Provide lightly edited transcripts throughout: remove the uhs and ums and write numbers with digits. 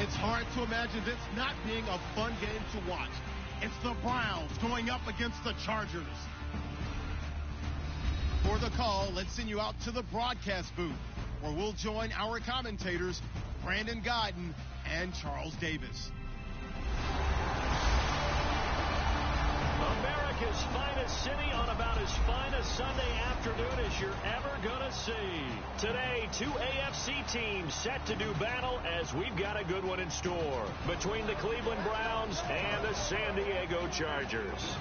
It's hard to imagine this not being a fun game to watch. It's the Browns going up against the Chargers. For the call, let's send you out to the broadcast booth, where we'll join our commentators, Brandon Godden and Charles Davis. America's finest city on about as fine a Sunday afternoon as you're ever going to see. Today, two AFC teams set to do battle as we've got a good one in store between the Cleveland Browns and the San Diego Chargers.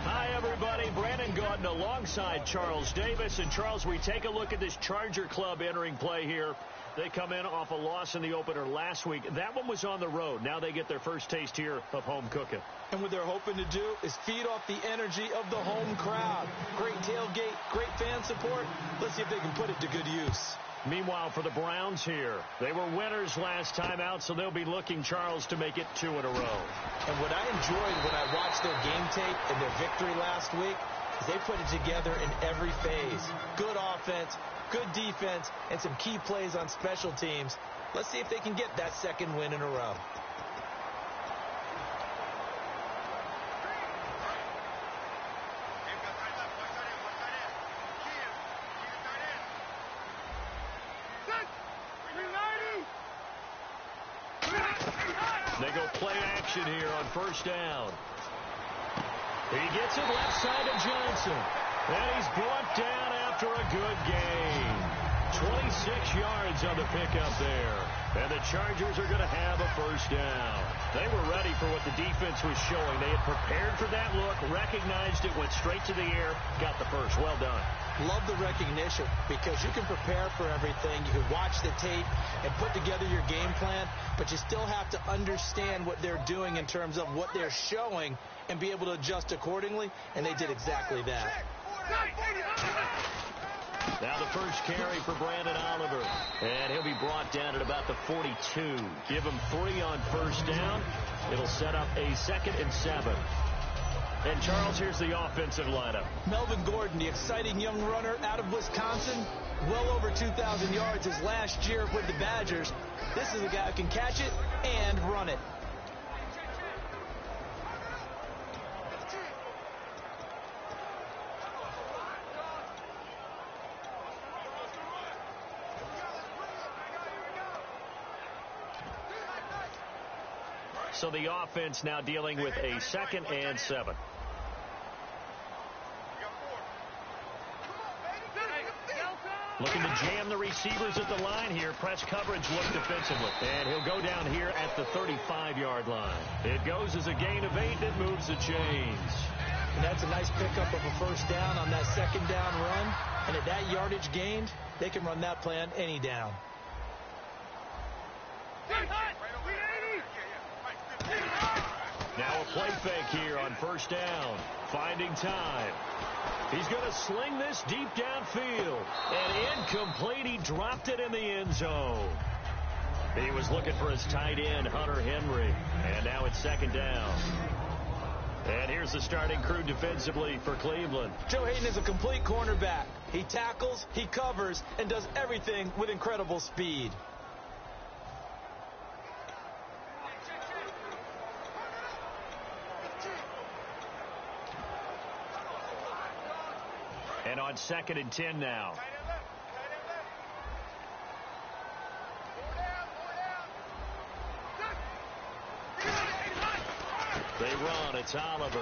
Hi, everybody. Brandon Godden alongside Charles Davis. And, Charles, we take a look at this Charger club entering play here. They come in off a loss in the opener last week. That one was on the road. Now they get their first taste here of home cooking. And what they're hoping to do is feed off the energy of the home crowd. Great tailgate, great fan support. Let's see if they can put it to good use. Meanwhile, for the Browns here, they were winners last time out, so they'll be looking, Charles, to make it 2 in a row. And what I enjoyed when I watched their game tape and their victory last week is they put it together in every phase. Good offense, good defense, and some key plays on special teams. Let's see if they can get that second win in a row. They go play action here on first down. He gets it left side to Johnson. And he's brought down after a good gain. 26 yards on the pickup there. And the Chargers are going to have a first down. They were ready for what the defense was showing. They had prepared for that look, recognized it, went straight to the air, got the first. Well done. Love the recognition because you can prepare for everything. You can watch the tape and put together your game plan, but you still have to understand what they're doing in terms of what they're showing and be able to adjust accordingly, and they did exactly that. Now the first carry for Brandon Oliver, and he'll be brought down at about the 42. Give him 3 on first down. It'll set up a 2nd and 7. And, Charles, here's the offensive lineup. Melvin Gordon, the exciting young runner out of Wisconsin, well over 2,000 yards his last year with the Badgers. This is a guy who can catch it and run it. So the offense now dealing with a 2nd and 7. Looking to jam the receivers at the line here. Press coverage look defensively. And he'll go down here at the 35-yard line. It goes as a gain of 8 that moves the chains. And that's a nice pickup of a first down on that second down run. And at that yardage gained, they can run that play on any down. Now a play fake here on first down. Finding time. He's going to sling this deep downfield. And incomplete. He dropped it in the end zone. He was looking for his tight end, Hunter Henry. And now it's 2nd down. And here's the starting crew defensively for Cleveland. Joe Hayden is a complete cornerback. He tackles, he covers, and does everything with incredible speed. And on 2nd and 10 now. They run. It's Oliver.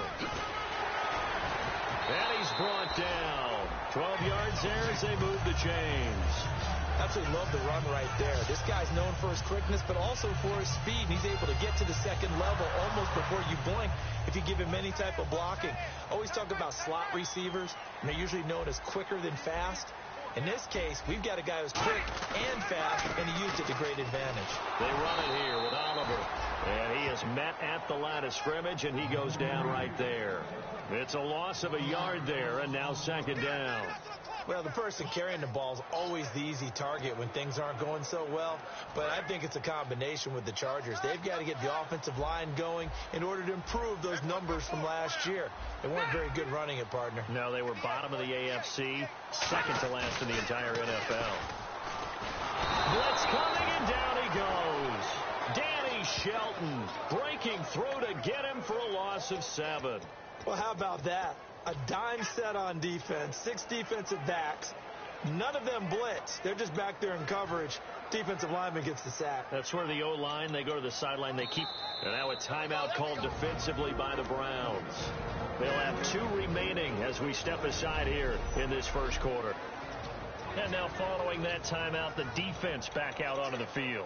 And he's brought down. 12 yards there as they move the chains. Absolutely love the run right there. This guy's known for his quickness, but also for his speed. He's able to get to the second level almost before you blink if you give him any type of blocking. Always talk about slot receivers, and they're usually known as quicker than fast. In this case, we've got a guy who's quick and fast, and he used it to great advantage. They run it here with Oliver. And he is met at the line of scrimmage, and he goes down right there. It's a loss of a yard there, and now 2nd down. Well, the person carrying the ball is always the easy target when things aren't going so well. But I think it's a combination with the Chargers. They've got to get the offensive line going in order to improve those numbers from last year. They weren't very good running it, partner. No, they were bottom of the AFC, 2nd to last in the entire NFL. Blitz coming, and down he goes. Shelton breaking through to get him for a loss of 7. Well, how about that? A dime set on defense, 6 defensive backs. None of them blitz. They're just back there in coverage. Defensive lineman gets the sack. That's where the O-line, they go to the sideline. They keep. And now a timeout called defensively by the Browns. They'll have 2 remaining as we step aside here in this first quarter. And now following that timeout, the defense back out onto the field.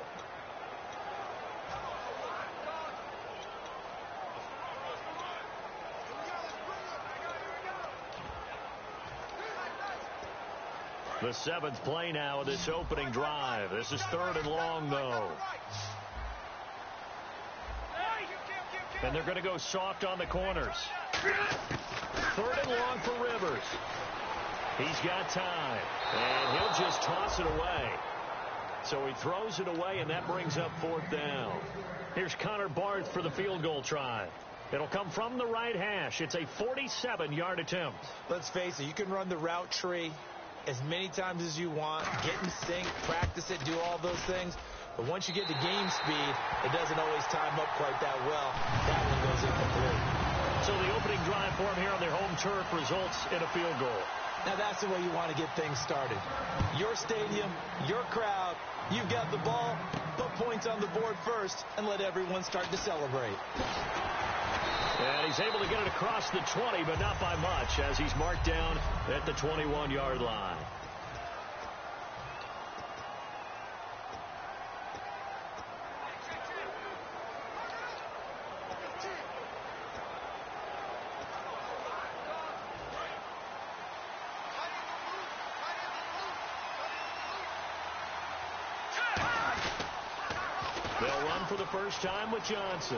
The 7th play now of this opening drive. This is 3rd and long, though. And they're going to go soft on the corners. 3rd and long for Rivers. He's got time. And he'll just toss it away. So he throws it away, and that brings up 4th down. Here's Connor Barth for the field goal try. It'll come from the right hash. It's a 47-yard attempt. Let's face it, you can run the route tree as many times as you want, get in sync, practice it, do all those things. But once you get to game speed, it doesn't always time up quite that well. That one goes incomplete. So the opening drive for them here on their home turf results in a field goal. Now that's the way you want to get things started. Your stadium, your crowd, you've got the ball, put points on the board first, and let everyone start to celebrate. And he's able to get it across the 20, but not by much, as he's marked down at the 21-yard line. They'll run for the first time with Johnson.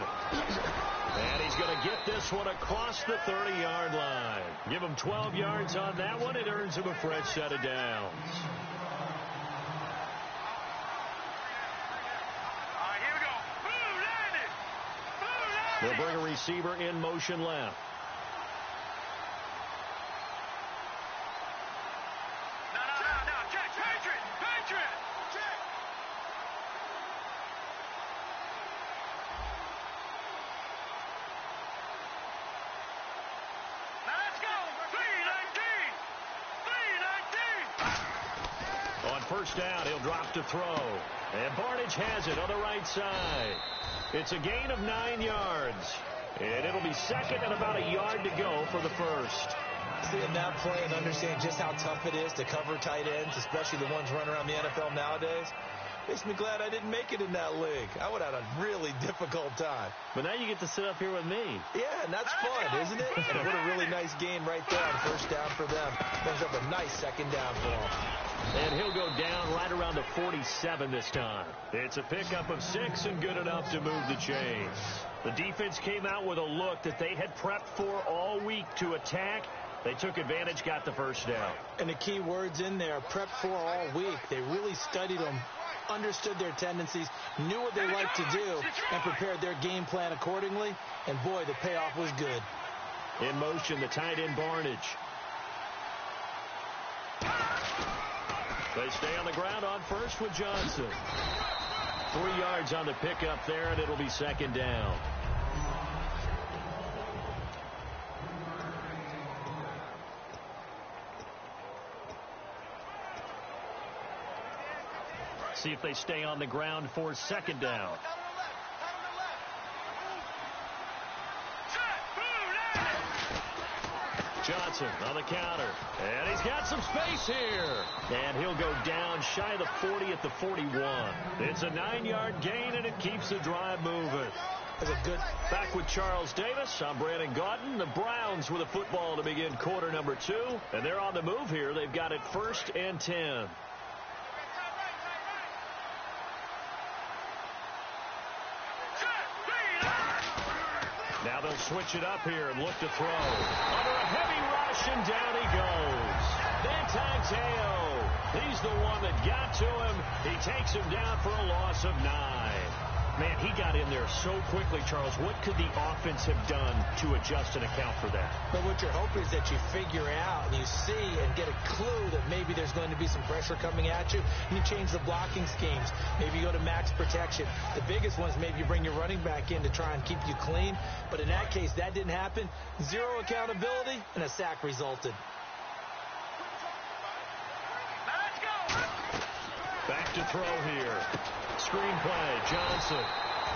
And he's going to get this one across the 30-yard line. Give him 12 yards on that one. It earns him a fresh set of downs. Here we go. They'll bring a receiver in motion left. No. Check. Patriot. Check. On first down, he'll drop to throw. And Barnidge has it on the right side. It's a gain of 9 yards. And it'll be second and about a yard to go for the first. Seeing that play and understanding just how tough it is to cover tight ends, especially the ones running around the NFL nowadays, makes me glad I didn't make it in that league. I would have had a really difficult time. But now you get to sit up here with me. Yeah, and that's fun, isn't it? And what a really nice gain right there on first down for them. Brings up a nice second down for them. And he'll go down right around the 47 this time. It's a pickup of 6 and good enough to move the chains. The defense came out with a look that they had prepped for all week to attack. They took advantage, got the first down. And the key words in there, prepped for all week. They really studied them, understood their tendencies, knew what they liked to do, and prepared their game plan accordingly. And, boy, the payoff was good. In motion, the tight end Barnidge. They stay on the ground on first with Johnson. 3 yards on the pickup there, and it'll be second down. See if they stay on the ground for second down. Johnson on the counter. And he's got some space here. And he'll go down shy of the 40 at the 41. It's a 9-yard gain, and it keeps the drive moving. That's a good. Back with Charles Davis. I'm Brandon Gaudin. The Browns with a football to begin quarter number 2. And they're on the move here. They've got it 1st and 10. Now they'll switch it up here and look to throw. Under a heavy rush, and down he goes. Teo. He's the one that got to him. He takes him down for a loss of 9. Man, he got in there so quickly, Charles. What could the offense have done to adjust and account for that? But what you're hoping is that you figure out and you see and get a clue that maybe there's going to be some pressure coming at you. You change the blocking schemes. Maybe you go to max protection. The biggest one is maybe you bring your running back in to try and keep you clean. But in that case, that didn't happen. Zero accountability, and a sack resulted. Back to throw here. Screenplay, Johnson.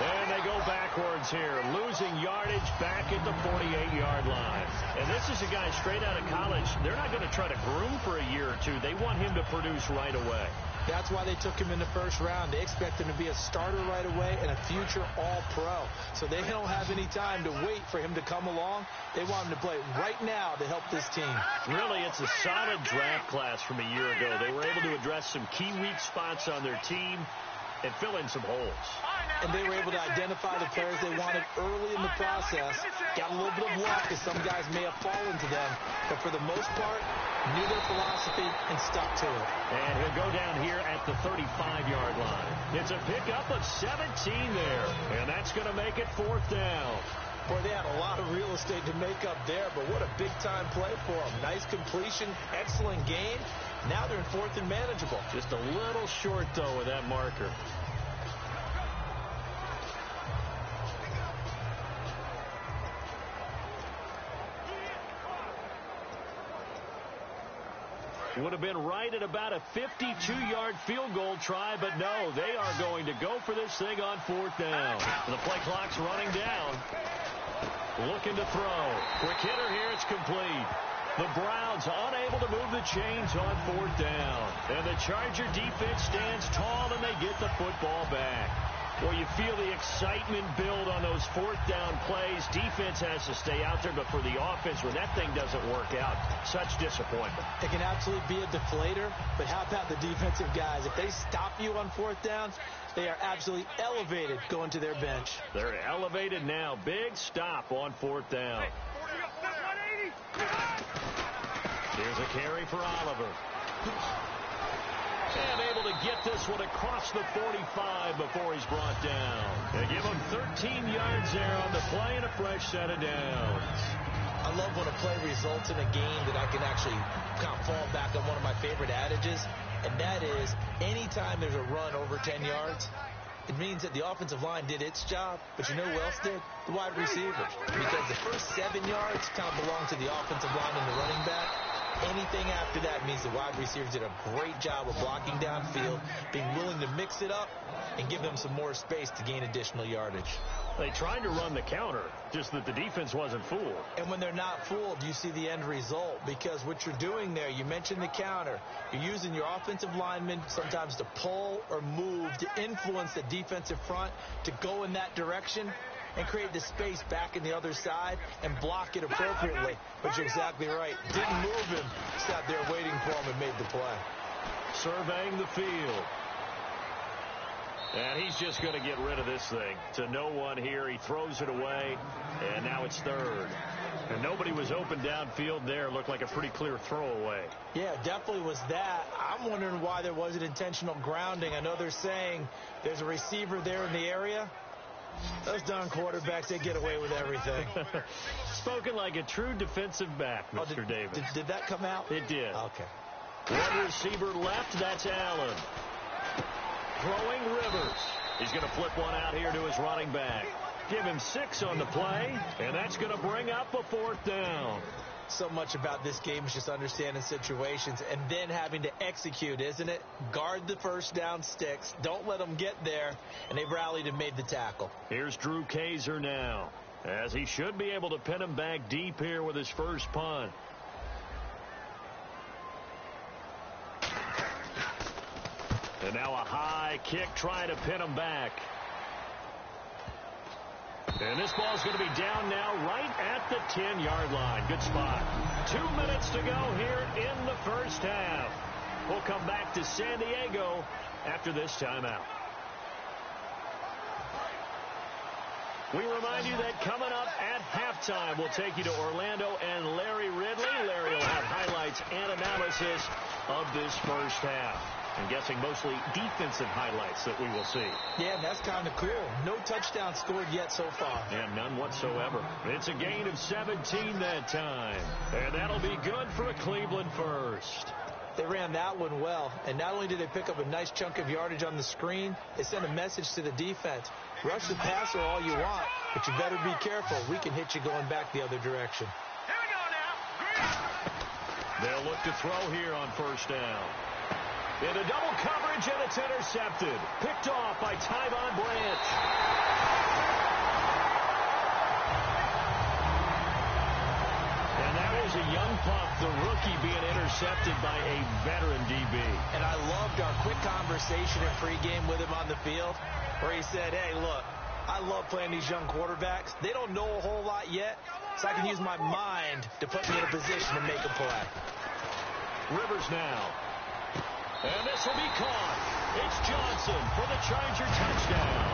And they go backwards here, losing yardage back at the 48-yard line. And this is a guy straight out of college. They're not going to try to groom for a year or two. They want him to produce right away. That's why they took him in the first round. They expect him to be a starter right away and a future all-pro. So they don't have any time to wait for him to come along. They want him to play right now to help this team. Really, it's a solid draft class from a year ago. They were able to address some key weak spots on their team and fill in some holes. And they were able to identify the players they wanted early in the process. Got a little bit of luck as some guys may have fallen to them. But for the most part, knew their philosophy and stuck to it. And he'll go down here at the 35-yard line. It's a pickup of 17 there. And that's going to make it 4th down. Boy, they had a lot of real estate to make up there, but what a big-time play for them. Nice completion, excellent game. Now they're in 4th and manageable. Just a little short, though, with that marker. Would have been right at about a 52-yard field goal try, but no, they are going to go for this thing on 4th down. The play clock's running down. Looking to throw. Quick hitter here, it's complete. The Browns unable to move the chains on 4th down. And the Charger defense stands tall and they get the football back. Well, you feel the excitement build on those 4th down plays. Defense has to stay out there, but for the offense, when that thing doesn't work out, such disappointment. It can absolutely be a deflator, but how about the defensive guys? If they stop you on 4th down, they are absolutely elevated going to their bench. They're elevated now. Big stop on 4th down. Here's a carry for Oliver. And able to get this one across the 45 before he's brought down. They give him 13 yards there on the play and a fresh set of downs. I love when a play results in a game that I can actually kind of fall back on one of my favorite adages, and that is anytime there's a run over 10 yards, it means that the offensive line did its job, but you know who else did? The wide receivers. Because the first 7 yards kind of belong to the offensive line and the running back. Anything after that means the wide receivers did a great job of blocking downfield, being willing to mix it up, and give them some more space to gain additional yardage. They tried to run the counter, just that the defense wasn't fooled. And when they're not fooled, you see the end result, because what you're doing there, you mentioned the counter. You're using your offensive linemen sometimes to pull or move to influence the defensive front to go in that direction and create the space back in the other side and block it appropriately. But you're exactly right. Didn't move him. Sat there waiting for him and made the play. Surveying the field. And he's just going to get rid of this thing. To no one here. He throws it away. And now it's 3rd. And nobody was open downfield there. Looked like a pretty clear throwaway. Yeah, definitely was that. I'm wondering why there wasn't intentional grounding. I know they're saying there's a receiver there in the area. Those darn quarterbacks, they get away with everything. Spoken like a true defensive back, Mr. Davis. Did that come out? It did. Okay. One receiver left, that's Allen. Throwing Rivers. He's going to flip one out here to his running back. Give him 6 on the play, and that's going to bring up a 4th down. So much about this game is just understanding situations and then having to execute, isn't it? Guard the first down sticks. Don't let them get there. And they rallied and made the tackle. Here's Drew Kaiser now, as he should be able to pin him back deep here with his first punt. And now a high kick trying to pin him back. And this ball's going to be down now right at the 10-yard line. Good spot. 2 minutes to go here in the first half. We'll come back to San Diego after this timeout. We remind you that coming up at halftime, we'll take you to Orlando and Larry Ridley. Larry will have highlights and analysis of this first half. I'm guessing mostly defensive highlights that we will see. Yeah, that's kind of cool. No touchdown scored yet so far. Yeah, none whatsoever. It's a gain of 17 that time. And that'll be good for a Cleveland first. They ran that one well, and not only did they pick up a nice chunk of yardage on the screen, they sent a message to the defense. Rush the passer all you want, but you better be careful. We can hit you going back the other direction. Here we go now. They'll look to throw here on first down. Into double coverage, and it's intercepted. Picked off by Tyvon Branch. And that was a young pup, the rookie, being intercepted by a veteran DB. And I loved our quick conversation in pregame with him on the field, where he said, hey, look, I love playing these young quarterbacks. They don't know a whole lot yet, so I can use my mind to put me in a position to make a play. Rivers now. And this will be caught. It's Johnson for the Charger touchdown.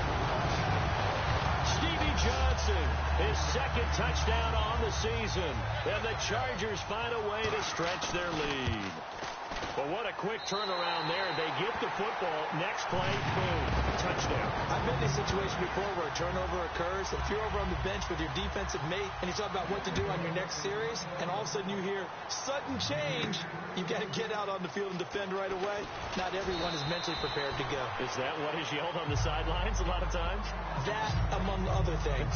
Stevie Johnson, his second touchdown on the season. And the Chargers find a way to stretch their lead. But what a quick turnaround there. They get the football. Next play, boom, touchdown. I've been in a situation before where a turnover occurs. If you're over on the bench with your defensive mate and you talk about what to do on your next series, and all of a sudden you hear sudden change, you've got to get out on the field and defend right away. Not everyone is mentally prepared to go. Is that what is yelled on the sidelines a lot of times? That, among other things.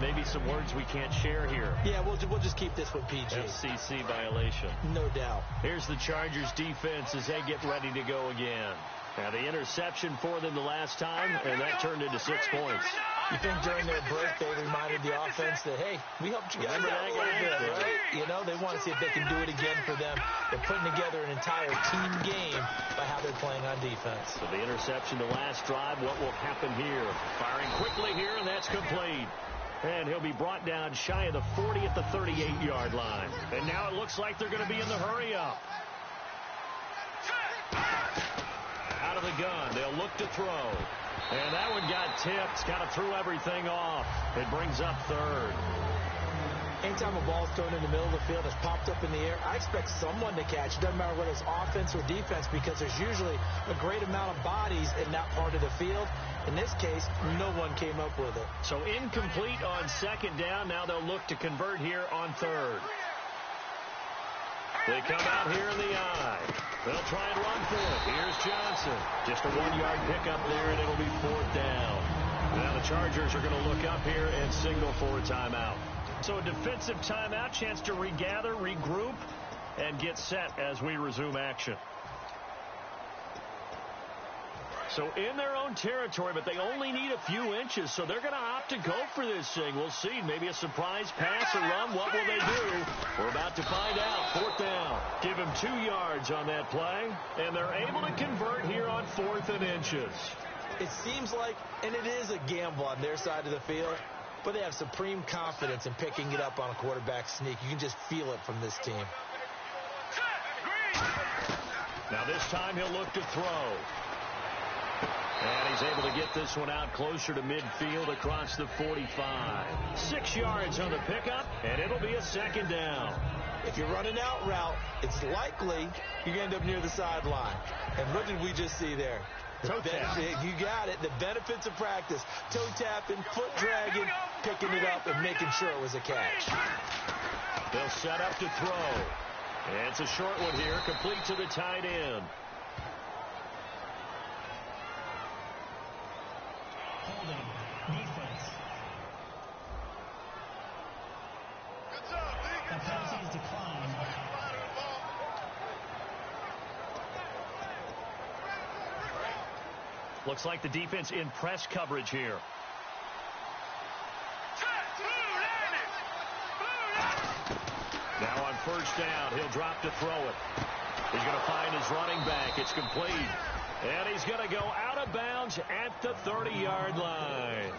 Maybe some words we can't share here. Yeah, we'll just keep this one PG. FCC violation. No doubt. Here's the Chargers defense as they get ready to go again. Now the interception for them the last time, and that turned into 6 points. You think during their break they reminded the offense that, hey, we helped you guys out a little bit, right? You know, they want to see if they can do it again for them. They're putting together an entire team game by how they're playing on defense. So the interception the last drive, what will happen here? Firing quickly here, and that's complete. And he'll be brought down shy of the 40 at the 38-yard line. And now it looks like they're going to be in the hurry-up. Out of the gun, they'll look to throw. And that one got tipped, kind of threw everything off. It brings up third. Anytime a ball's thrown in the middle of the field that's popped up in the air, I expect someone to catch. It doesn't matter whether it's offense or defense, because there's usually a great amount of bodies in that part of the field. In this case, no one came up with it. So incomplete on second down. Now they'll look to convert here on third. They come out here in the eye. They'll try and run for it. Here's Johnson. Just a 1-yard pickup there, and it'll be fourth down. Now the Chargers are going to look up here and signal for a timeout. So a defensive timeout, chance to regather, regroup, and get set as we resume action. So in their own territory, but they only need a few inches, so they're going to opt to go for this thing. We'll see. Maybe a surprise pass or run. What will they do? We're about to find out. Fourth down. Give them 2 yards on that play, and they're able to convert here on 4th and inches. It seems like, and it is a gamble on their side of the field, but they have supreme confidence in picking it up on a quarterback sneak. You can just feel it from this team. Now this time he'll look to throw. And he's able to get this one out closer to midfield across the 45. 6 yards on the pickup, and it'll be a second down. If you're running out route, it's likely you're going to end up near the sideline. And what did we just see there? Toe tap. You got it. The benefits of practice. Toe tapping, foot dragging, picking it up, and making sure it was a catch. They'll set up to throw. And it's a short one here, complete to the tight end. Holding. Defense. The penalty is declined. Looks like the defense in press coverage here. Now on first down, he'll drop to throw it. He's going to find his running back. It's complete. And he's going to go out of bounds at the 30-yard line.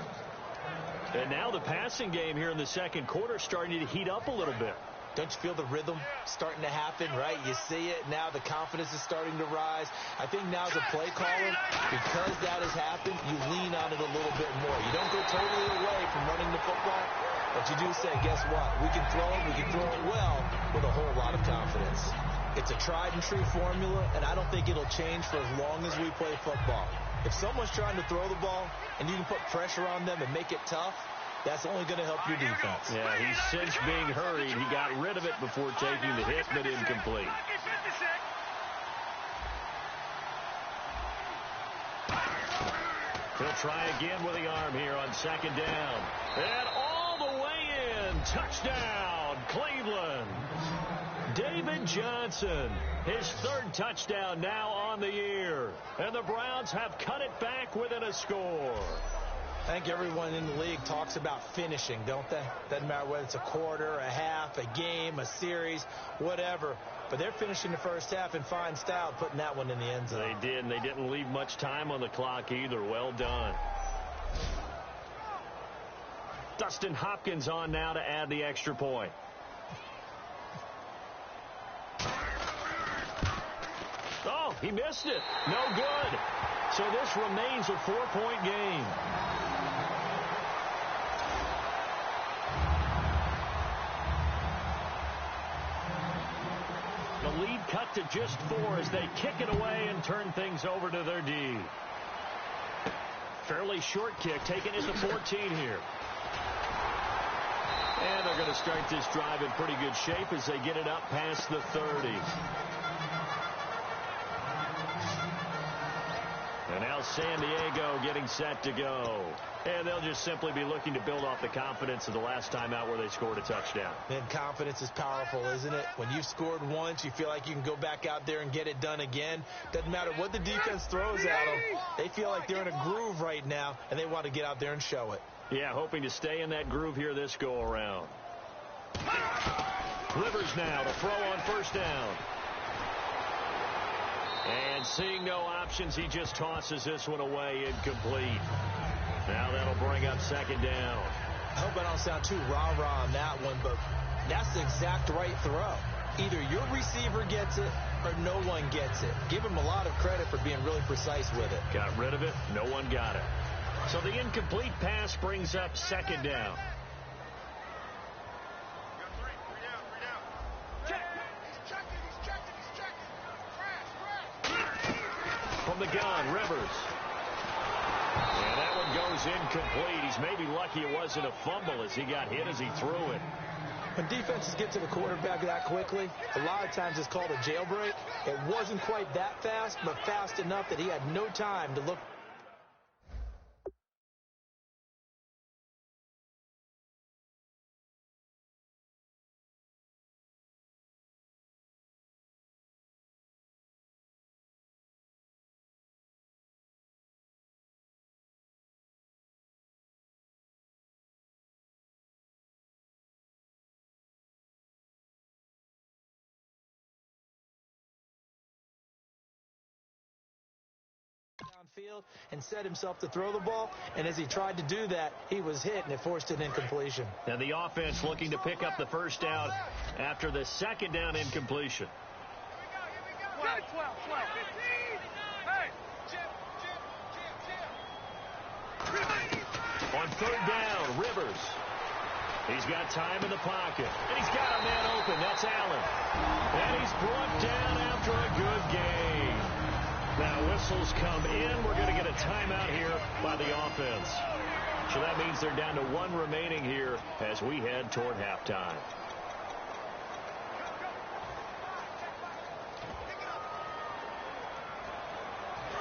And now the passing game here in the second quarter starting to heat up a little bit. Don't you feel the rhythm starting to happen, right? You see it now. The confidence is starting to rise. I think now as a play caller, because that has happened, you lean on it a little bit more. You don't go totally away from running the football, but you do say, guess what? We can throw it well with a whole lot of confidence. It's a tried-and-true formula, and I don't think it'll change for as long as we play football. If someone's trying to throw the ball and you can put pressure on them and make it tough, that's only going to help your defense. Yeah, he's since being hurried. He got rid of it before taking the hit, but incomplete. He'll try again with the arm here on second down. And all the way in. Touchdown, Cleveland. David Johnson, his third touchdown now on the year. And the Browns have cut it back within a score. I think everyone in the league talks about finishing, don't they? Doesn't matter whether it's a quarter, a half, a game, a series, whatever. But they're finishing the first half in fine style, putting that one in the end zone. They did, and they didn't leave much time on the clock either. Well done. Dustin Hopkins on now to add the extra point. Oh, he missed it. No good. So this remains a 4-point game. The lead cut to just 4 as they kick it away and turn things over to their D. Fairly short kick, taken at the 14 here. And they're going to start this drive in pretty good shape as they get it up past the 30. And now San Diego getting set to go. And they'll just simply be looking to build off the confidence of the last time out where they scored a touchdown. And confidence is powerful, isn't it? When you've scored once, you feel like you can go back out there and get it done again. Doesn't matter what the defense throws at them. They feel like they're in a groove right now, and they want to get out there and show it. Yeah, hoping to stay in that groove here this go-around. Rivers now to throw on first down. And seeing no options, he just tosses this one away, incomplete. Now that'll bring up second down. I hope I don't sound too rah-rah on that one, but that's the exact right throw. Either your receiver gets it or no one gets it. Give him a lot of credit for being really precise with it. Got rid of it. No one got it. So the incomplete pass brings up second down. From the gun, Rivers. And that one goes incomplete. He's maybe lucky it wasn't a fumble as he got hit as he threw it. When defenses get to the quarterback that quickly, a lot of times it's called a jailbreak. It wasn't quite that fast, but fast enough that he had no time to look. Downfield and set himself to throw the ball, and as he tried to do that, he was hit, and it forced an incompletion. And the offense looking to pick up the first down after the second down incompletion. On third down, Rivers. He's got time in the pocket, and he's got a man open. That's Allen. And he's brought down after a good game. Now whistles come in. We're going to get a timeout here by the offense. So that means they're down to 1 remaining here as we head toward halftime.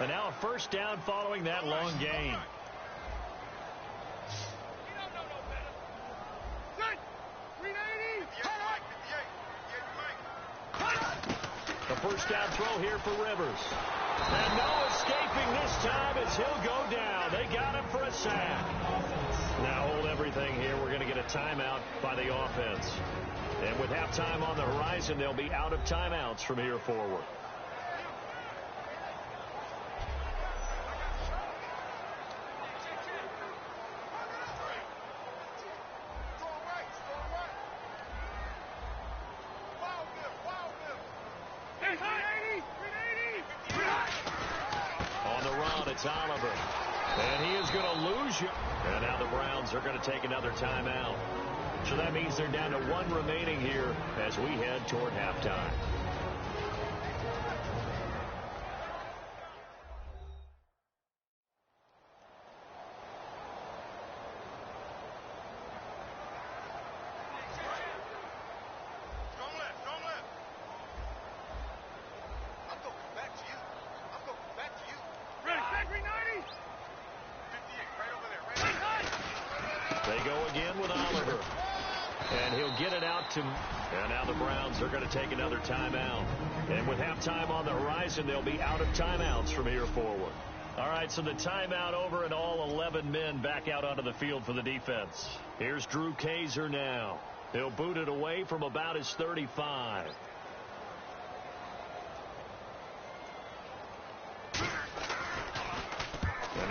And now a first down following that long gain. The first down throw here for Rivers. And no escaping this time as he'll go down. They got him for a sack. Now hold everything here. We're going to get a timeout by the offense. And with halftime on the horizon, they'll be out of timeouts from here forward. It's Oliver. And he is going to lose you. And now the Browns are going to take another timeout. So that means they're down to 1 remaining here as we head toward halftime. They go again with Oliver. And he'll get it out to... And now the Browns are going to take another timeout. And with halftime on the horizon, they'll be out of timeouts from here forward. All right, so the timeout over and all 11 men back out onto the field for the defense. Here's Drew Kaiser now. He'll boot it away from about his 35. And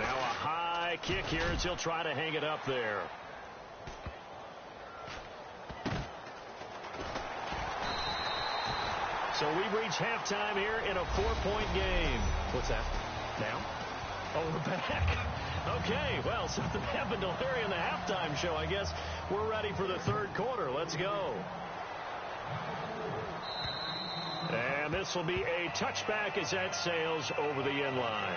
now a high kick here as he'll try to hang it up there. So we reach halftime here in a 4-point game. What's that? Now? Oh, we're back. Okay, well, something happened to Larry in the halftime show. I guess we're ready for the third quarter. Let's go. And this will be a touchback as that sails over the end line.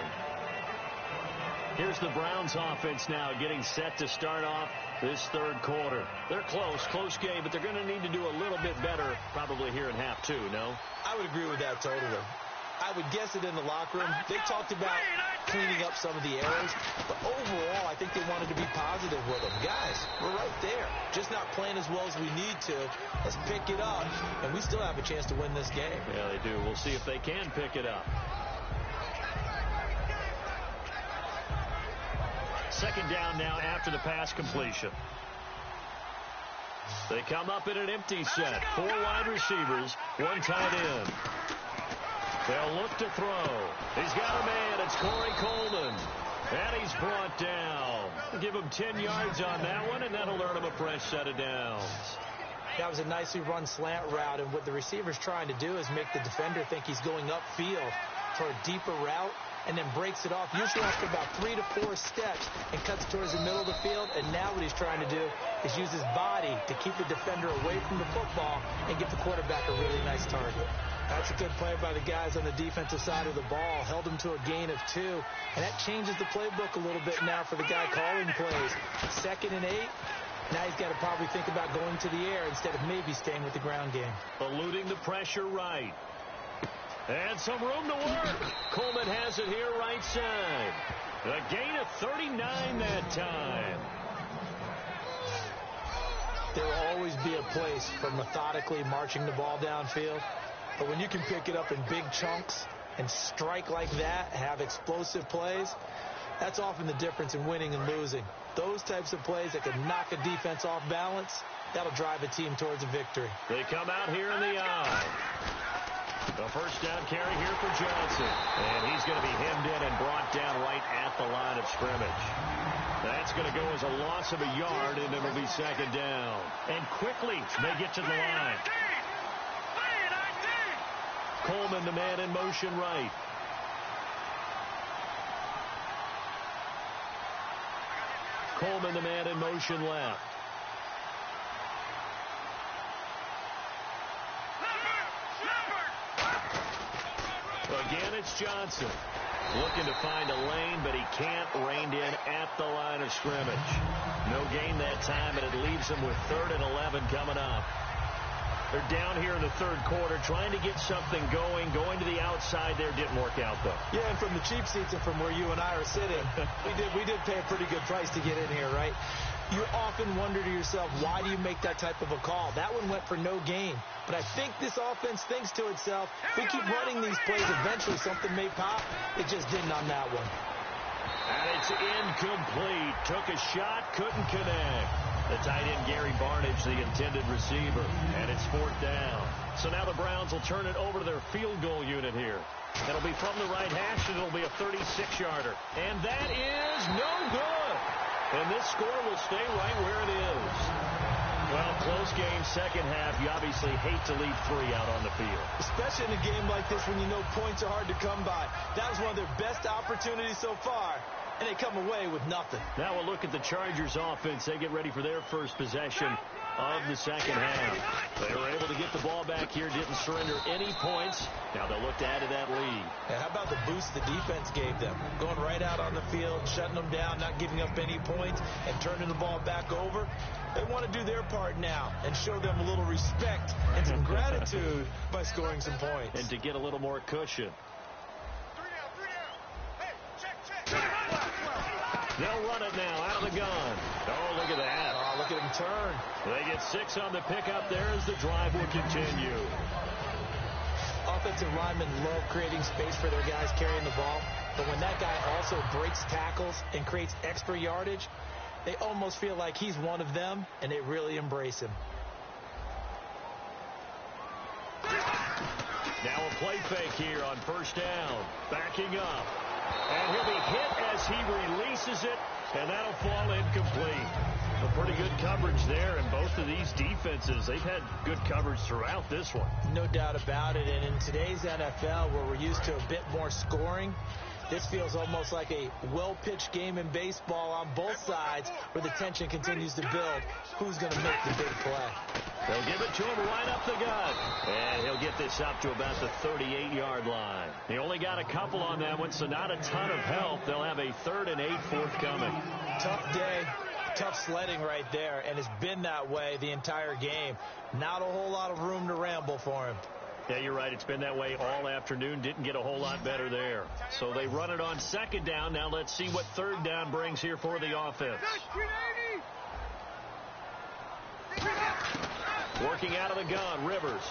Here's the Browns offense now getting set to start off this third quarter. They're close game, but they're going to need to do a little bit better probably here in half two, no? I would agree with that totally. I would guess it in the locker room. They talked about cleaning up some of the errors, but overall, I think they wanted to be positive with them. Guys, we're right there. Just not playing as well as we need to. Let's pick it up, and we still have a chance to win this game. Yeah, they do. We'll see if they can pick it up. Second down now after the pass completion. They come up in an empty set. 4 wide receivers, 1 tight end. They'll look to throw. He's got a man. It's Corey Coleman. And he's brought down. Give him 10 yards on that one, and that'll earn him a fresh set of downs. That was a nicely run slant route, and what the receiver's trying to do is make the defender think he's going upfield for a deeper route, and then breaks it off, usually after about 3 to 4 steps, and cuts towards the middle of the field. And now what he's trying to do is use his body to keep the defender away from the football and give the quarterback a really nice target. That's a good play by the guys on the defensive side of the ball. Held him to a gain of 2, and that changes the playbook a little bit now for the guy calling plays. 2nd and 8. Now he's got to probably think about going to the air instead of maybe staying with the ground game. Eluding the pressure right. And some room to work. Coleman has it here right side. A gain of 39 that time. There will always be a place for methodically marching the ball downfield. But when you can pick it up in big chunks and strike like that, have explosive plays, that's often the difference in winning and losing. Those types of plays that can knock a defense off balance, that'll drive a team towards a victory. They come out here in the eye. The first down carry here for Johnson. And he's going to be hemmed in and brought down right at the line of scrimmage. That's going to go as a loss of a yard, and it'll be 2nd down. And quickly they get to the line. Coleman, the man in motion right. Coleman, the man in motion left. Again, it's Johnson. Looking to find a lane, but he can't. Reined in at the line of scrimmage. No gain that time, and it leaves him with 3rd and 11 coming up. They're down here in the third quarter, trying to get something going. Going to the outside there didn't work out, though. Yeah, and from the cheap seats and from where you and I are sitting, we did pay a pretty good price to get in here, right? You often wonder to yourself, why do you make that type of a call? That one went for no gain. But I think this offense thinks to itself, if we keep running these plays, eventually something may pop. It just didn't on that one. And it's incomplete. Took a shot, couldn't connect. The tight end, Gary Barnage, the intended receiver. And it's 4th down. So now the Browns will turn it over to their field goal unit here. It'll be from the right hash, and it'll be a 36-yarder. And that is no good. And this score will stay right where it is. Well, close game, second half. You obviously hate to leave 3 out on the field. Especially in a game like this when you know points are hard to come by. That was one of their best opportunities so far, and they come away with nothing. Now we'll look at the Chargers offense. They get ready for their first possession of the second half. They were able to get the ball back here, didn't surrender any points. Now they'll look to add to that lead. And how about the boost the defense gave them? Going right out on the field, shutting them down, not giving up any points, and turning the ball back over. They want to do their part now and show them a little respect and some gratitude by scoring some points. And to get a little more cushion. They'll run it now out of the gun. Oh, look at that. look at him turn. They get 6 on the pickup there as the drive will continue. Offensive linemen love creating space for their guys carrying the ball, but when that guy also breaks tackles and creates extra yardage, they almost feel like he's one of them, and they really embrace him. Now a play fake here on first down. Backing up. And he'll be hit as he releases it, and that'll fall incomplete. A pretty good coverage there, and both of these defenses, they've had good coverage throughout this one. No doubt about it, and in today's NFL, where we're used to a bit more scoring, this feels almost like a well-pitched game in baseball on both sides where the tension continues to build. Who's going to make the big play? They'll give it to him right up the gut. And he'll get this up to about the 38-yard line. He only got a couple on that one, so not a ton of help. They'll have a 3rd and 8 forthcoming. Tough day, tough sledding right there, and it's been that way the entire game. Not a whole lot of room to ramble for him. Yeah, you're right. It's been that way all afternoon. Didn't get a whole lot better there. So they run it on 2nd down. Now let's see what 3rd down brings here for the offense. Working out of the gun, Rivers.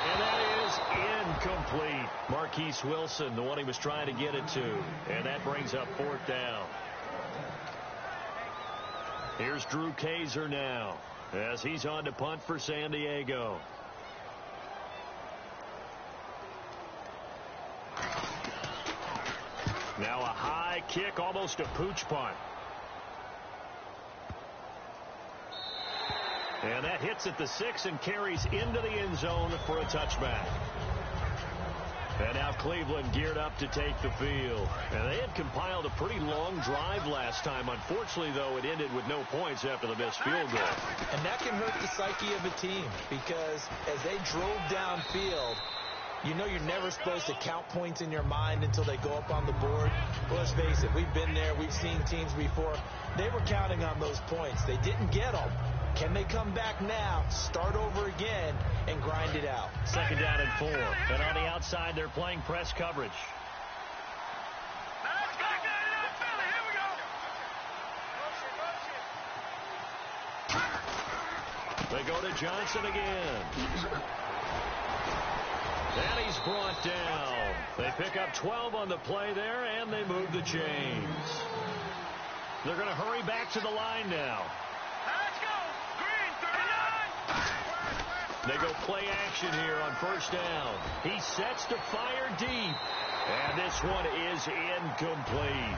And that is incomplete. Marquise Wilson, the one he was trying to get it to. And that brings up 4th down. Here's Drew Kaiser now, as he's on to punt for San Diego. Now a high kick, almost a pooch punt. And that hits at the 6 and carries into the end zone for a touchback. And now Cleveland geared up to take the field. And they had compiled a pretty long drive last time. Unfortunately, though, it ended with no points after the missed field goal. And that can hurt the psyche of a team, because as they drove downfield, you know you're never supposed to count points in your mind until they go up on the board. Well, let's face it, we've been there. We've seen teams before. They were counting on those points. They didn't get them. Can they come back now, start over again, and grind it out? 2nd down and 4. And on the outside, they're playing press coverage. They go to Johnson again. And he's brought down. They pick up 12 on the play there, and they move the chains. They're going to hurry back to the line now. They go play action here on 1st down. He sets to fire deep. And this one is incomplete.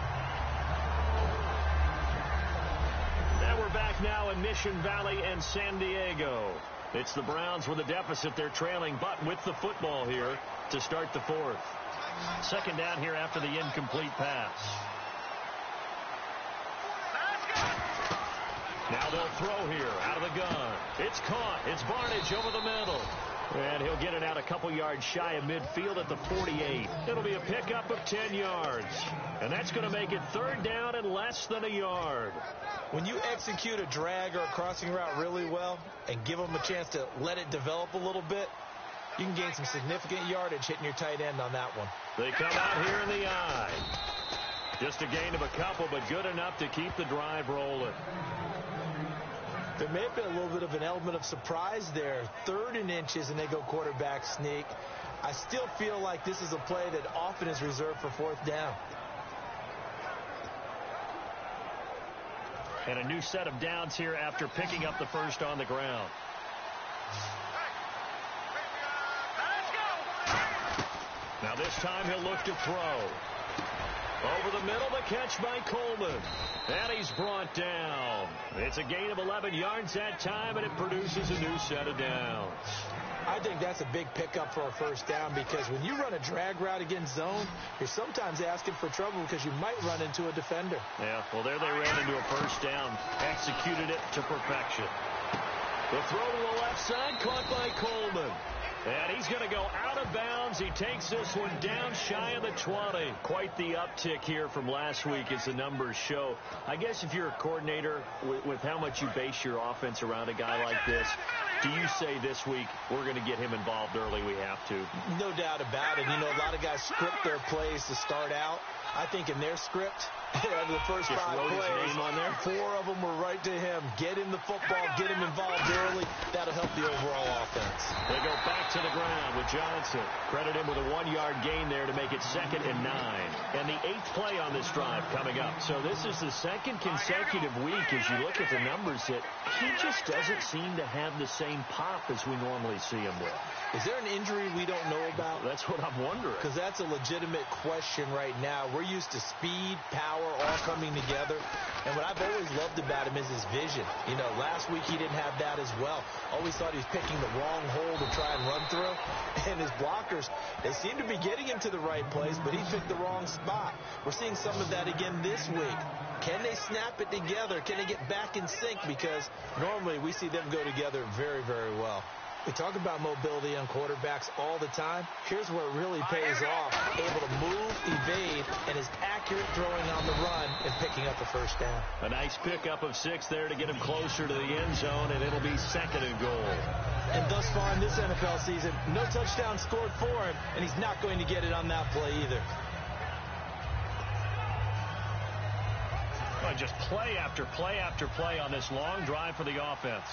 And we're back now in Mission Valley and San Diego. It's the Browns with a deficit. They're trailing, but with the football here to start the 4th. 2nd down here after the incomplete pass. Now they'll throw here out of the gun. It's caught. It's Barnage over the middle. And he'll get it out a couple yards shy of midfield at the 48. It'll be a pickup of 10 yards. And that's going to make it 3rd down and less than a yard. When you execute a drag or a crossing route really well and give them a chance to let it develop a little bit, you can gain some significant yardage hitting your tight end on that one. They come out here in the eye. Just a gain of a couple, but good enough to keep the drive rolling. There may have been a little bit of an element of surprise there. 3rd and inches, and they go quarterback sneak. I still feel like this is a play that often is reserved for 4th down. And a new set of downs here after picking up the 1st on the ground. Now this time he'll look to throw. Over the middle, the catch by Coleman. And he's brought down. It's a gain of 11 yards that time, and it produces a new set of downs. I think that's a big pickup for a 1st down, because when you run a drag route against zone, you're sometimes asking for trouble because you might run into a defender. Yeah, well, there they ran into a 1st down. Executed it to perfection. The throw to the left side, caught by Coleman. And he's going to go out of bounds. He takes this one down shy of the 20. Quite the uptick here from last week as the numbers show. I guess if you're a coordinator with how much you base your offense around a guy like this, do you say this week, we're going to get him involved early, we have to? No doubt about it. You know, a lot of guys script their plays to start out. I think in their script, Yeah, the first 5 plays, on there. 4 of them were right to him. Get him the football, get him involved early. That'll help the overall offense. They go back to the ground with Johnson. Credit him with a 1-yard gain there to make it 2nd and 9. And the 8th play on this drive coming up. So this is the 2nd consecutive week as you look at the numbers that he just doesn't seem to have the same pop as we normally see him with. Is there an injury we don't know about? That's what I'm wondering. Because that's a legitimate question right now. We're used to speed, power, all coming together. And what I've always loved about him is his vision. You know, last week he didn't have that as well. Always thought he was picking the wrong hole to try and run through. And his blockers, they seem to be getting him to the right place, but he picked the wrong spot. We're seeing some of that again this week. Can they snap it together? Can they get back in sync? Because normally we see them go together very, very well. We talk about mobility on quarterbacks all the time. Here's where it really pays off. Able to move, evade, and is accurate throwing on the run and picking up the first down. A nice pickup of 6 there to get him closer to the end zone, and it'll be 2nd and goal. And thus far in this NFL season, no touchdown scored for him, and he's not going to get it on that play either. Well, just play after play after play on this long drive for the offense.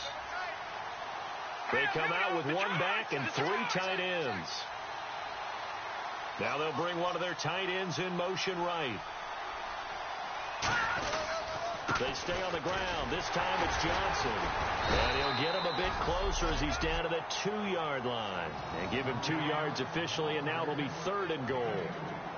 They come out with 1 back and 3 tight ends. Now they'll bring one of their tight ends in motion right. They stay on the ground. This time it's Johnson. And he'll get him a bit closer as he's down to the 2-yard line. And give him 2 yards officially, and now it'll be 3rd and goal.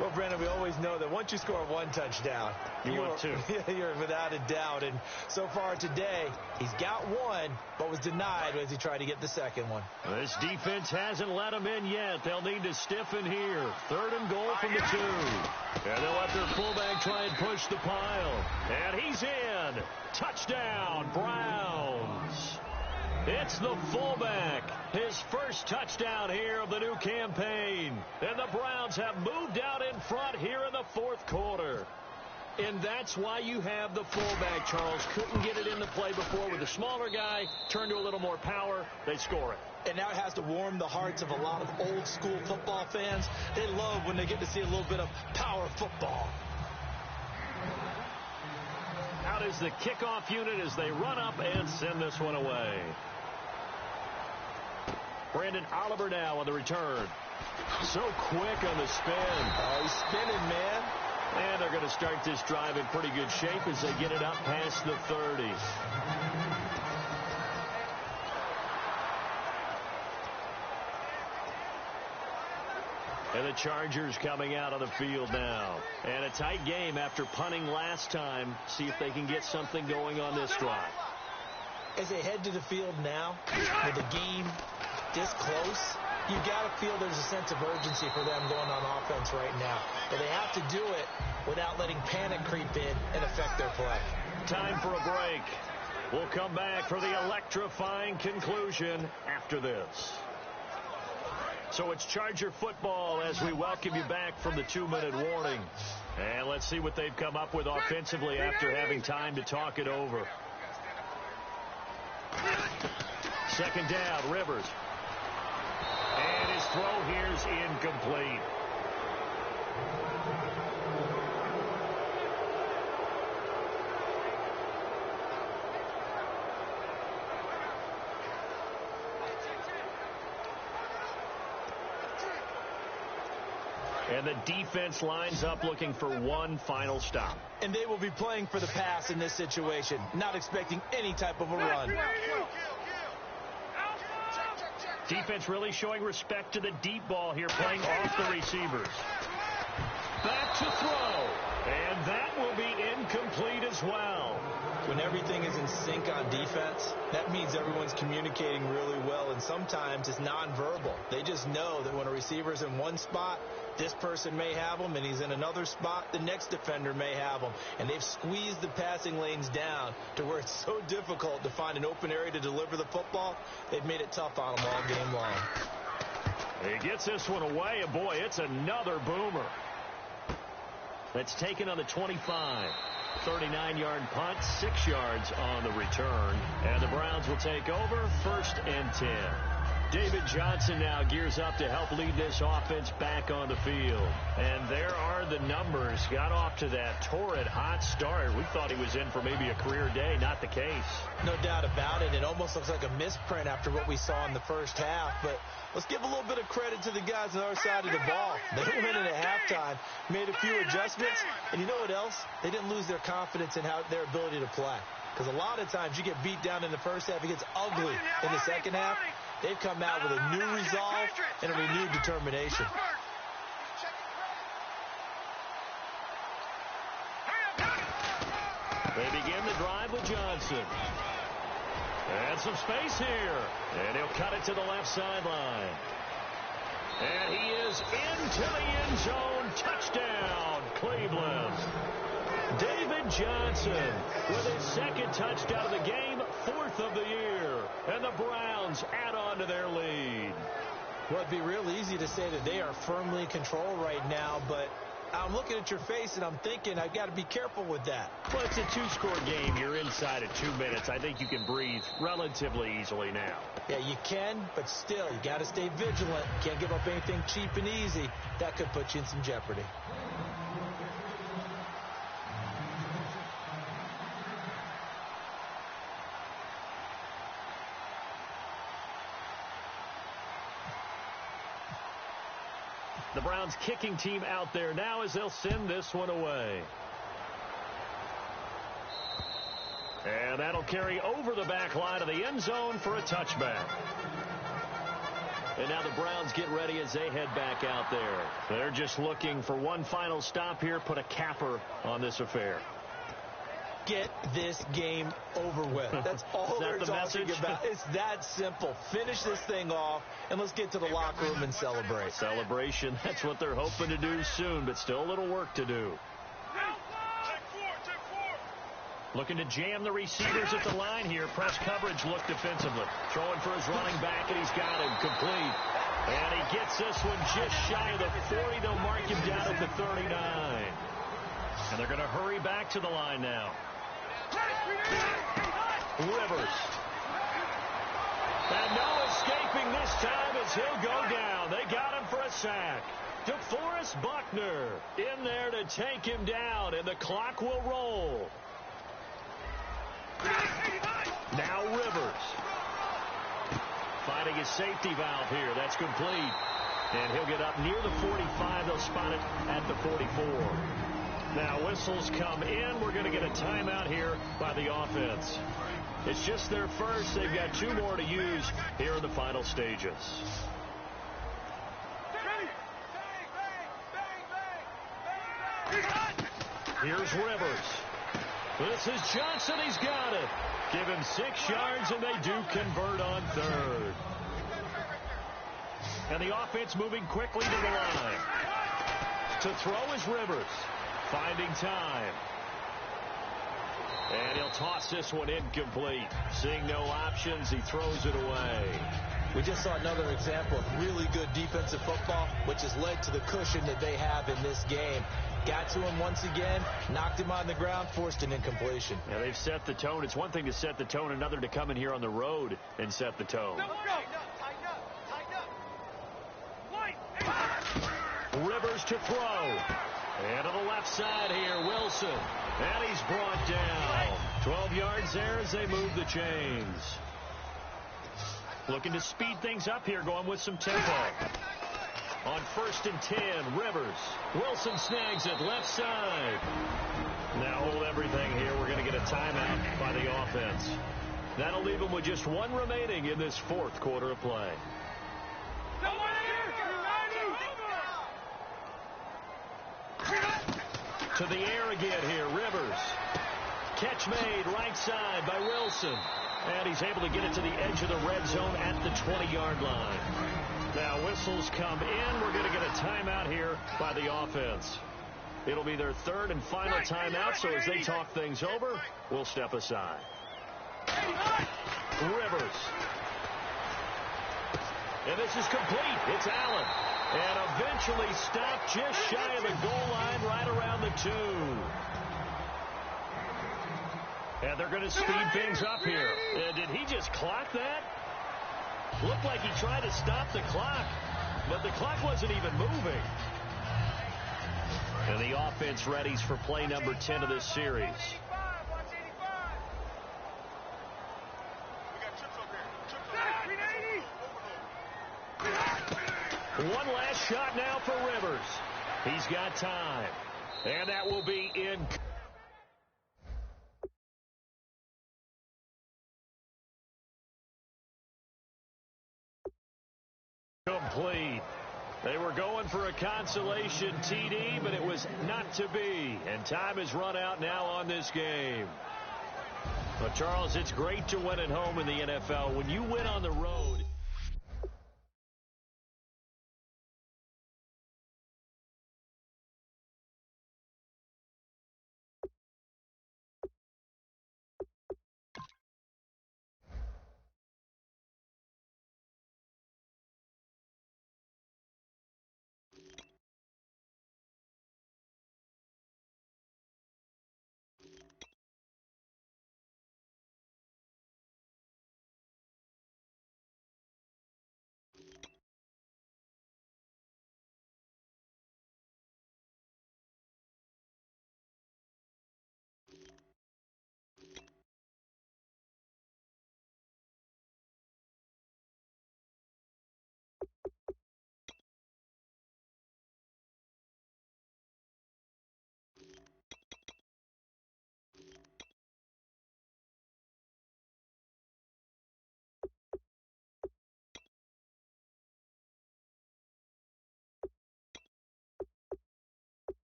Well, Brandon, we always know that once you score 1 touchdown, want 2. You're without a doubt. And so far today, he's got 1, but was denied as he tried to get the 2nd one. This defense hasn't let him in yet. They'll need to stiffen here. 3rd and goal from the 2. And they'll let their fullback try and push the pile. And he's in. Touchdown, Browns. It's the fullback. His first touchdown here of the new campaign. And the Browns have moved out in front here in the 4th quarter. And that's why you have the fullback, Charles. Couldn't get it into play before with the smaller guy. Turned to a little more power. They score it. And now it has to warm the hearts of a lot of old-school football fans. They love when they get to see a little bit of power football. Out is the kickoff unit as they run up and send this one away. Brandon Oliver now on the return. So quick on the spin. Oh, he's spinning, man. And they're going to start this drive in pretty good shape as they get it up past the 30. And the Chargers coming out on the field now. And a tight game after punting last time. See if they can get something going on this drive. As they head to the field now, with the game this close, you got to feel there's a sense of urgency for them going on offense right now. But they have to do it without letting panic creep in and affect their play. Time for a break. We'll come back for the electrifying conclusion after this. So it's Charger football as we welcome you back from the 2-minute warning. And let's see what they've come up with offensively after having time to talk it over. 2nd down, Rivers. And his throw here's incomplete. And the defense lines up looking for one final stop. And they will be playing for the pass in this situation, not expecting any type of a run. Defense really showing respect to the deep ball here, playing off the receivers. Back to throw. And that will be incomplete as well. When everything is in sync on defense, that means everyone's communicating really well, and sometimes it's nonverbal. They just know that when a receiver's in one spot, this person may have him, and he's in another spot, the next defender may have him. And they've squeezed the passing lanes down to where it's so difficult to find an open area to deliver the football. They've made it tough on them all game long. He gets this one away, and boy, it's another boomer. That's taken on the 25. 39-yard punt, 6 yards on the return. And the Browns will take over 1st and 10. David Johnson now gears up to help lead this offense back on the field. And there are the numbers. Got off to that torrid hot start. We thought he was in for maybe a career day. Not the case. No doubt about it. It almost looks like a misprint after what we saw in the first half. But let's give a little bit of credit to the guys on our side of the ball. They went in at halftime, made a few adjustments. And you know what else? They didn't lose their confidence in their ability to play. Because a lot of times you get beat down in the first half. It gets ugly in the second half. They've come out with a new resolve and a renewed determination. They begin the drive with Johnson. And some space here. And he'll cut it to the left sideline. And he is into the end zone. Touchdown, Cleveland. David Johnson with his second touchdown of the game, 4th of the year. And the Browns add on to their lead. Well, it'd be real easy to say that they are firmly in control right now, but I'm looking at your face and I'm thinking I've got to be careful with that. Well, it's a 2-score game. You're inside at 2 minutes. I think you can breathe relatively easily now. Yeah, you can, but still, you got to stay vigilant. Can't give up anything cheap and easy. That could put you in some jeopardy. The Browns kicking team out there now as they'll send this one away. And that'll carry over the back line of the end zone for a touchback. And now the Browns get ready as they head back out there. They're just looking for one final stop here, put a capper on this affair. Get this game over with. That's all they're talking about. It's that simple. Finish this thing off, and let's get to the locker room and celebrate. Celebration, that's what they're hoping to do soon, but still a little work to do. Looking to jam the receivers at the line here. Press coverage look defensively. Throwing for his running back, and he's got him complete. And he gets this one just shy of the 40. They'll mark him down at the 39. And they're going to hurry back to the line now. Rivers. And no escaping this time as he'll go down. They got him for a sack. DeForest Buckner in there to take him down, and the clock will roll. Now Rivers. Finding his safety valve here. That's complete. And he'll get up near the 45. They'll spot it at the 44. Now whistles come in. We're going to get a timeout here by the offense. It's just their first. They've got 2 more to use here in the final stages. Here's Rivers. This is Johnson. He's got it. Give him 6 yards, and they do convert on 3rd. And the offense moving quickly to the line. To throw is Rivers. Finding time. And he'll toss this one incomplete. Seeing no options, he throws it away. We just saw another example of really good defensive football, which has led to the cushion that they have in this game. Got to him once again, knocked him on the ground, forced an incompletion. Yeah, they've set the tone. It's one thing to set the tone, another to come in here on the road and set the tone. Rivers to throw. And to the left side here, Wilson. And he's brought down. 12 yards there as they move the chains. Looking to speed things up here, going with some tempo. On 1st and 10, Rivers. Wilson snags it, left side. Now hold everything here. We're going to get a timeout by the offense. That'll leave them with just 1 remaining in this 4th quarter of play. To the air again here, Rivers. Catch made, right side by Wilson. And he's able to get it to the edge of the red zone at the 20-yard line. Now whistles come in. We're going to get a timeout here by the offense. It'll be their 3rd and final timeout, so as they talk things over, we'll step aside. Rivers. And this is complete. It's Allen. And eventually stopped just shy of the goal line right around the 2. And they're going to speed things up here. Did he just clock that? Looked like he tried to stop the clock, but the clock wasn't even moving. And the offense readies for play number 10 of this series. One last shot now for Rivers. He's got time. And that will be in. Complete. They were going for a consolation TD, but it was not to be. And time has run out now on this game. But, Charles, it's great to win at home in the NFL. When you win on the road,